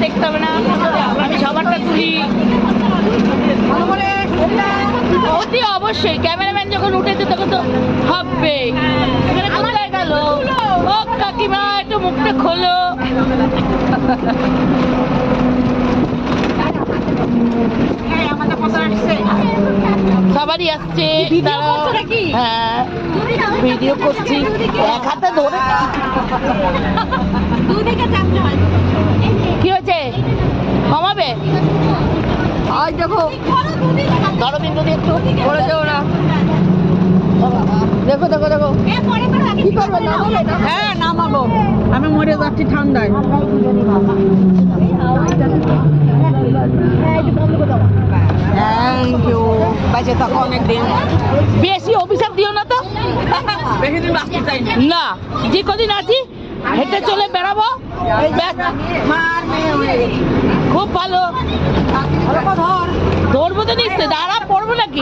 দেখতে হবে না, আমি সবারটা তুলি। অতি অবশ্যই ক্যামেরাম্যান যখন উঠেছে তখন তো হবে। এখানে কোথায় গেল ও কাকিমা, একটু মুখটা খোলো। সবারই আসছে, হ্যাঁ ভিডিও করছি, এক হাতে ধরে। কি হয়েছে, কমাবে? আজ দেখো ধরো বিন্দু দিয়ে একটু করে দেও না। দেখো দেখো দেখো কি করবে, নামাবে? হ্যাঁ নামাবো, আমি মরে যাচ্ছি ঠান্ডায়। থ্যাংক ইউ, বেঁচে থাকো অনেকদিন। বেশি অভিশাপ দিও না তো, বেশি দিন বাঁচতে চাই না। যে কদিন আছি হেঁটে চলে বেড়াবো, খুব ভালো। ধরবো তো নিশ্চয়, দাঁড়া পড়বো নাকি?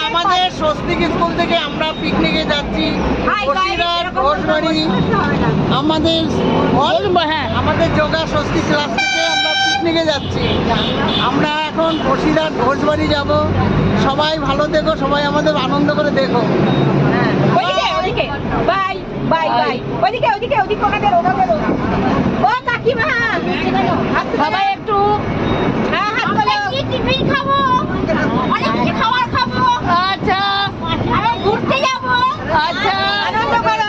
আমাদের স্বস্তিক স্কুল থেকে আমরা পিকনিকে যাচ্ছি আমাদের আমাদের যোগা স্বস্তি ক্লাস থেকে আমরা পিকনিকে যাচ্ছি। আমরা এখন বসিরহাট ঘোষবাড়ি যাব। সবাই ভালো দেখো, সবাই আমাদের আনন্দ করে দেখো। সবাই একটু টিফিন খাবো, অনেক খাবার খাবো। আচ্ছা ঘুরতে যাবো। আচ্ছা আনন্দ করো।